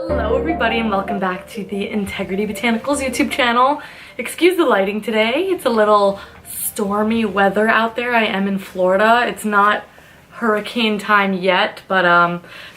Hello everybody and welcome back to the Integrity Botanicals YouTube channel. Excuse the lighting today. It's a little stormy weather out there. I am in Florida. It's not hurricane time yet, but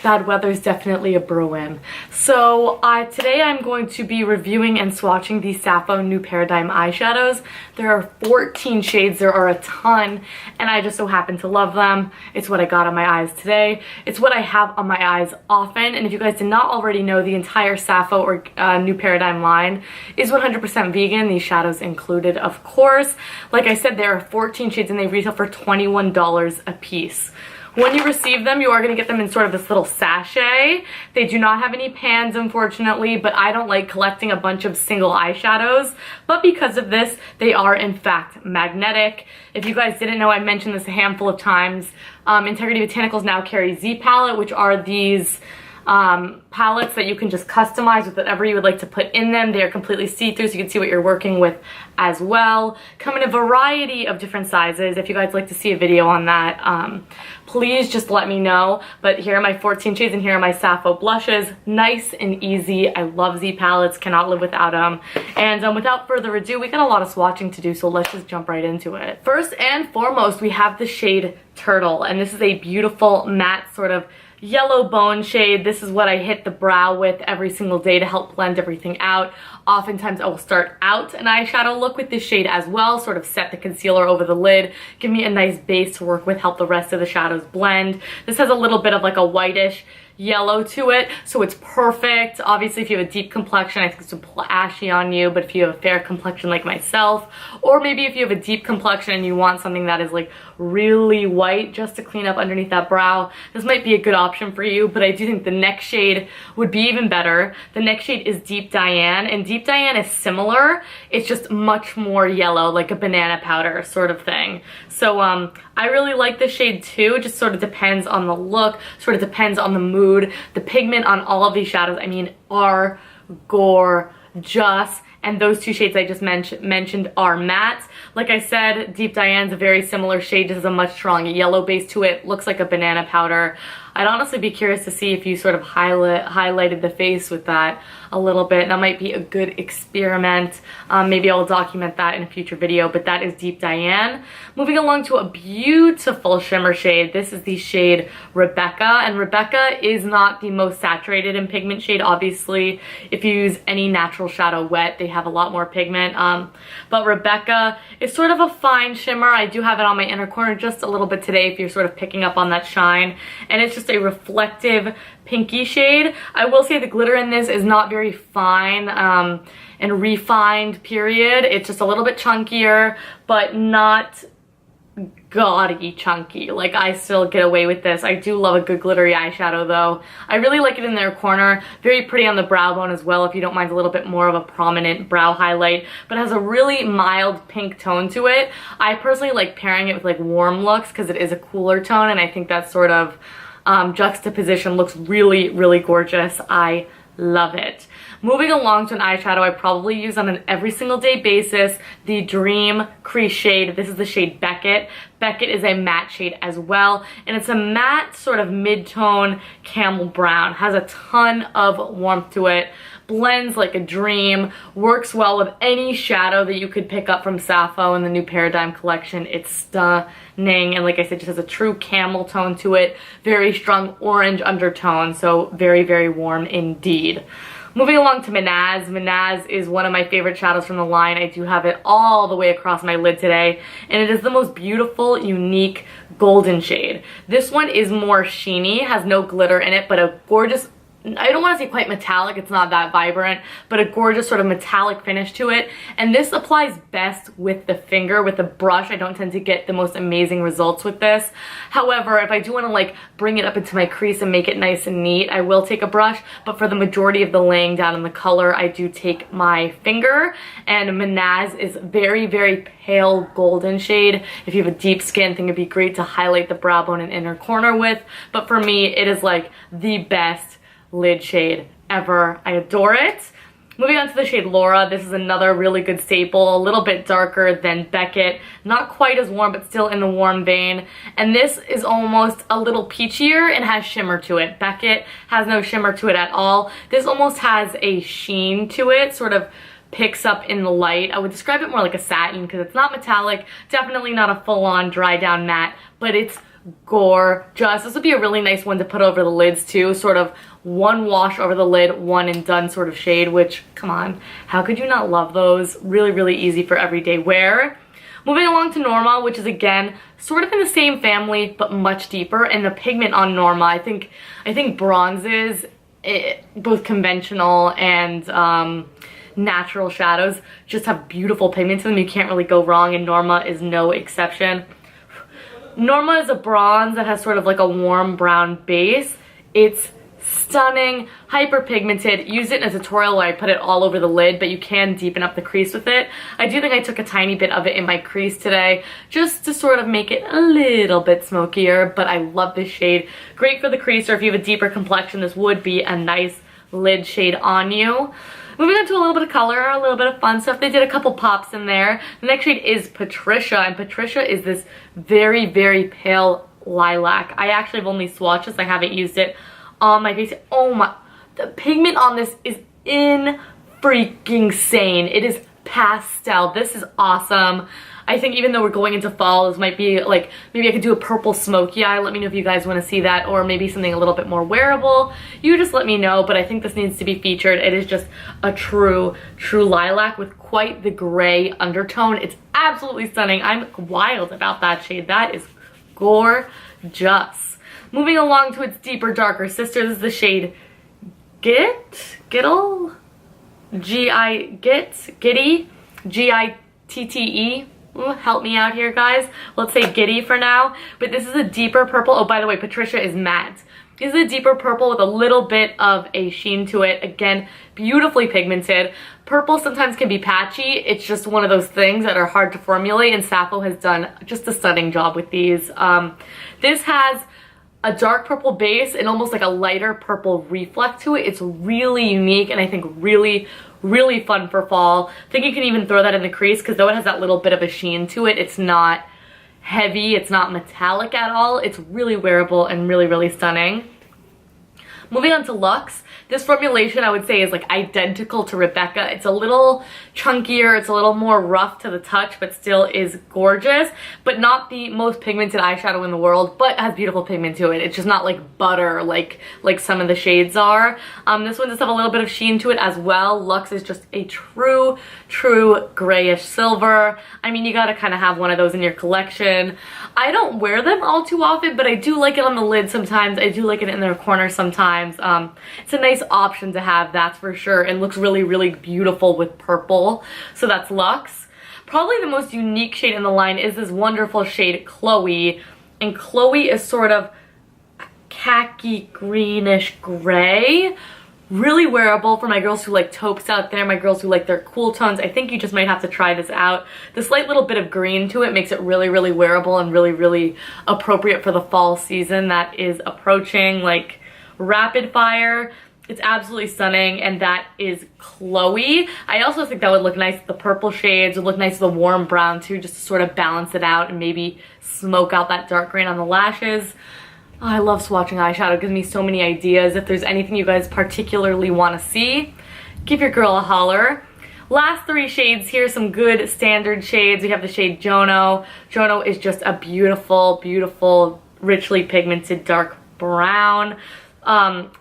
bad weather is definitely a brewing. So today I'm going to be reviewing and swatching the Sappho New Paradigm eyeshadows. There are 14 shades. There are a ton, and I just so happen to love them. It's what I got on my eyes today. It's what I have on my eyes often, and if you guys did not already know, the entire Sappho or New Paradigm line is 100% vegan, these shadows included, of course. Like I said, there are 14 shades and they retail for $21 a piece. When you receive them, you are going to get them in sort of this little sachet. They do not have any pans, unfortunately, but I don't like collecting a bunch of single eyeshadows. But because of this, they are in fact magnetic. If you guys didn't know, I mentioned this a handful of times. Integrity Botanicals now carry Z Palette, which are these palettes that you can just customize with whatever you would like to put in them. They are completely see-through, so you can see what you're working with as well. Come in a variety of different sizes. If you guys like to see a video on that, please just let me know. But here are my 14 shades and here are my Sappho blushes. Nice and easy. I love Z palettes, cannot live without them. And without further ado, we got a lot of swatching to do, so let's just jump right into it. First and foremost, we have the shade Turtle, and this is a beautiful matte sort of yellow bone shade. This is what I hit the brow with every single day to help blend everything out. Oftentimes I will start out an eyeshadow look with this shade as well, sort of set the concealer over the lid, give me a nice base to work with, help the rest of the shadows blend. This has a little bit of like a whitish yellow to it, so it's perfect. Obviously, if you have a deep complexion, I think it's ashy on you, but if you have a fair complexion like myself, or maybe if you have a deep complexion and you want something that is like really white just to clean up underneath that brow, this might be a good option for you. But I do think the next shade would be even better. The next shade is Deep Diane, and Deep Diane is similar. It's just much more yellow, like a banana powder sort of thing. So I really like this shade too. It just sort of depends on the look, sort of depends on the mood. The pigment on all of these shadows, I mean, are gorgeous. And those two shades I just mentioned are matte. Like I said, Deep Diane's a very similar shade. Just has a much stronger yellow base to it. Looks like a banana powder. I'd honestly be curious to see if you sort of highlighted the face with that a little bit. That might be a good experiment. Maybe I'll document that in a future video, but that is Deep Diane. Moving along to a beautiful shimmer shade. This is the shade Rebekah, and Rebekah is not the most saturated in pigment shade. Obviously, if you use any natural shadow wet, they have a lot more pigment. But Rebekah is sort of a fine shimmer. I do have it on my inner corner just a little bit today if you're sort of picking up on that shine. And it's just a reflective pinky shade. I will say the glitter in this is not very fine and refined, period. It's just a little bit chunkier, but not gaudy chunky. Like, I still get away with this. I do love a good glittery eyeshadow though. I really like it in their corner. Very pretty on the brow bone as well if you don't mind a little bit more of a prominent brow highlight, but it has a really mild pink tone to it. I personally like pairing it with like warm looks because it is a cooler tone, and I think that sort of juxtaposition looks really, really gorgeous. I love it. Moving along to an eyeshadow I probably use on an every single day basis, the Dream Crease shade. This is the shade Beckitt. Beckitt is a matte shade as well, and it's a matte sort of mid-tone camel brown. Has a ton of warmth to it. Blends like a dream, works well with any shadow that you could pick up from Sappho in the New Paradigm collection. It's stunning, and like I said, just has a true camel tone to it. Very strong orange undertone, so very, very warm indeed. Moving along to Minaz. Minaz is one of my favorite shadows from the line. I do have it all the way across my lid today, and it is the most beautiful, unique golden shade. This one is more sheeny, has no glitter in it, but a gorgeous, I don't want to say quite metallic, it's not that vibrant, but a gorgeous sort of metallic finish to it. And this applies best with the finger, with the brush. I don't tend to get the most amazing results with this. However, if I do want to like bring it up into my crease and make it nice and neat, I will take a brush, but for the majority of the laying down in the color, I do take my finger. And Minaz is very, very pale golden shade. If you have a deep skin, I think it'd be great to highlight the brow bone and inner corner with, but for me, it is like the best lid shade ever. I adore it. Moving on to the shade Laura, this is another really good staple, a little bit darker than Beckitt, not quite as warm but still in the warm vein, and this is almost a little peachier and has shimmer to it. Beckitt has no shimmer to it at all. This almost has a sheen to it, sort of picks up in the light. I would describe it more like a satin because it's not metallic, definitely not a full-on dry down matte, but it's gorgeous. This would be a really nice one to put over the lids too, sort of one wash over the lid, one and done sort of shade, which, come on, how could you not love those? Really, really easy for everyday wear. Moving along to Norma, which is again sort of in the same family but much deeper, and the pigment on Norma, I think bronzes, both conventional and natural shadows, just have beautiful pigment to them. You can't really go wrong, and Norma is no exception. Norma is a bronze that has sort of like a warm brown base. It's stunning, hyper pigmented. Used it in a tutorial where I put it all over the lid, but you can deepen up the crease with it. I do think I took a tiny bit of it in my crease today just to sort of make it a little bit smokier, but I love this shade. Great for the crease, or if you have a deeper complexion, this would be a nice lid shade on you. Moving on to a little bit of color, a little bit of fun stuff. They did a couple pops in there. The next shade is Patricia, and Patricia is this very, very pale lilac. I actually have only swatches. I haven't used it on my face. Oh my, the pigment on this is freaking sane. It is pastel. This is awesome. I think even though we're going into fall, this might be like, maybe I could do a purple smoky eye. Let me know if you guys want to see that, or maybe something a little bit more wearable. You just let me know, but I think this needs to be featured. It is just a true lilac with quite the gray undertone. It's absolutely stunning. I'm wild about that shade. That is gorgeous. Moving along to its deeper, darker sister, this is the shade Gitte, Gitte. Ooh, help me out here, guys. Let's say Gitte for now. But this is a deeper purple. Oh, by the way, Patricia is matte. This is a deeper purple with a little bit of a sheen to it. Again, beautifully pigmented. Purple sometimes can be patchy. It's just one of those things that are hard to formulate, and Sappho has done just a stunning job with these. This has a dark purple base and almost like a lighter purple reflect to it. It's really unique, and I think really fun for fall. I think you can even throw that in the crease, because though it has that little bit of a sheen to it, it's not heavy, it's not metallic at all. It's really wearable and really stunning. Moving on to Luxe, this formulation I would say is like identical to Rebekah. It's a little chunkier, it's a little more rough to the touch, but still is gorgeous, but not the most pigmented eyeshadow in the world, but has beautiful pigment to it. It's just not like butter like some of the shades are. This one does have a little bit of sheen to it as well. Luxe is just a true grayish silver. I mean, you gotta kind of have one of those in your collection. I don't wear them all too often, but I do like it on the lid sometimes. I do like it in their corner sometimes. It's a nice option to have, that's for sure, and looks really beautiful with purple. So that's Luxe. Probably the most unique shade in the line is this wonderful shade Chloe, and Chloe is sort of khaki greenish gray. Really wearable for my girls who like taupes out there, my girls who like their cool tones. I think you just might have to try this out. The slight little bit of green to it makes it really wearable and really appropriate for the fall season that is approaching, like rapid fire. It's absolutely stunning, and that is Chloe. I also think that would look nice with the purple shades, would look nice with the warm brown too, just to sort of balance it out and maybe smoke out that dark green on the lashes. Oh, I love swatching eyeshadow. It gives me so many ideas. If there's anything you guys particularly want to see, give your girl a holler. Last three shades here, some good standard shades. We have the shade Jono. Jono is just a beautiful richly pigmented dark brown.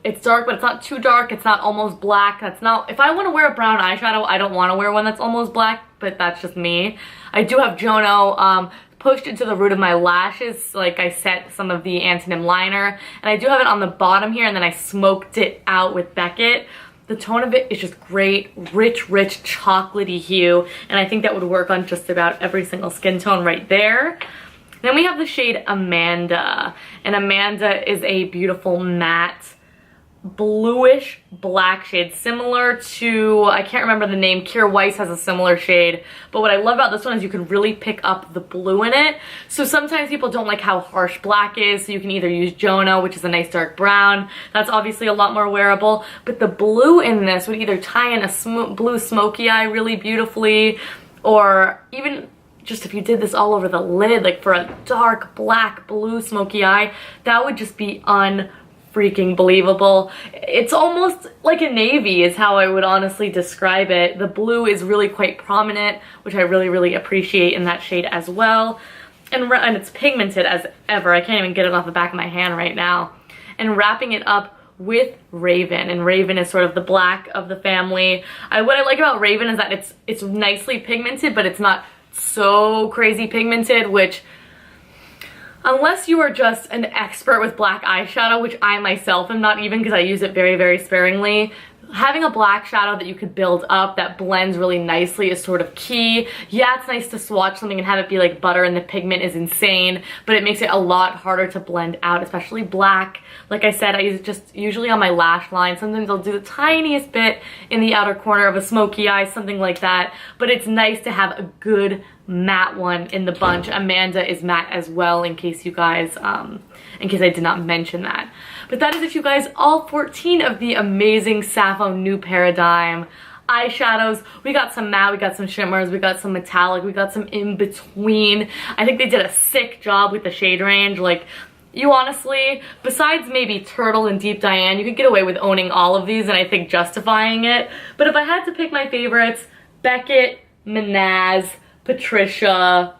It's dark, but it's not too dark. It's not almost black. That's not, if I want to wear a brown eyeshadow, I don't want to wear one that's almost black, but that's just me. I do have Jono pushed into the root of my lashes, like I set some of the antonym liner, and I do have it on the bottom here, and then I smoked it out with Beckitt. The tone of it is just great, rich chocolatey hue, and I think that would work on just about every single skin tone right there. Then we have the shade Amanda, and Amanda is a beautiful matte bluish black shade, similar to, I can't remember the name, Kier Weiss has a similar shade, but what I love about this one is you can really pick up the blue in it. So sometimes people don't like how harsh black is, so you can either use Jono, which is a nice dark brown. That's obviously a lot more wearable, but the blue in this would either tie in a blue smoky eye really beautifully, or even just if you did this all over the lid, like for a dark black blue smoky eye, that would just be freaking believable. It's almost like a navy is how I would honestly describe it. The blue is really quite prominent, which I really appreciate in that shade as well. And it's pigmented as ever. I can't even get it off the back of my hand right now. And wrapping it up with Raven, and Raven is sort of the black of the family. What I like about Raven is that it's nicely pigmented, but it's not so crazy pigmented, which unless you are just an expert with black eyeshadow, which I myself am not even because I use it very sparingly, having a black shadow that you could build up that blends really nicely is sort of key. Yeah, it's nice to swatch something and have it be like butter and the pigment is insane, but it makes it a lot harder to blend out, especially black. Like I said, I use it just usually on my lash line. Sometimes I'll do the tiniest bit in the outer corner of a smoky eye, something like that, but it's nice to have a good matte one in the bunch. Amanda is matte as well, in case you guys, in case I did not mention that. But that is it, you guys, all 14 of the amazing Sappho New Paradigm eyeshadows. We got some matte, we got some shimmers, we got some metallic, we got some in between. I think they did a sick job with the shade range. Like, you honestly, besides maybe Turtle and Deep Diane, you could get away with owning all of these and I think justifying it. But if I had to pick my favorites, Beckitt, Minaz, Patricia,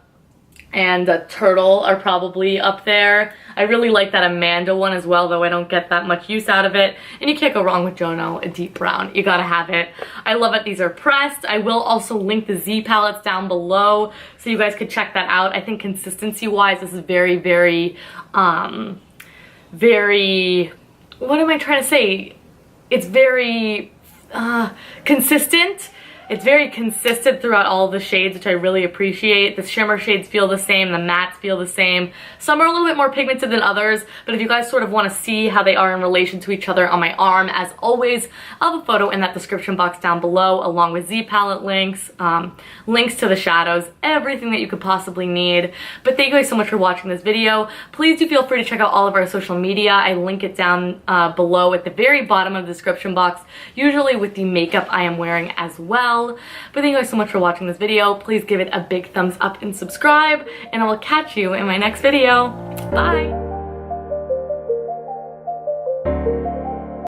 and Turtle are probably up there. I really like that Amanda one as well, though I don't get that much use out of it. And you can't go wrong with Jono, a deep brown. You gotta have it. I love it. These are pressed. I will also link the Z palettes down below so you guys could check that out. I think consistency-wise, this is very, what am I trying to say? It's very consistent. It's very consistent throughout all the shades, which I really appreciate. The shimmer shades feel the same, the mattes feel the same. Some are a little bit more pigmented than others, but if you guys sort of want to see how they are in relation to each other on my arm, as always, I'll have a photo in that description box down below, along with Z palette links, links to the shadows, everything that you could possibly need. But thank you guys so much for watching this video. Please do feel free to check out all of our social media. I link it down below at the very bottom of the description box, usually with the makeup I am wearing as well. But thank you guys so much for watching this video. Please give it a big thumbs up and subscribe, and I will catch you in my next video. Bye!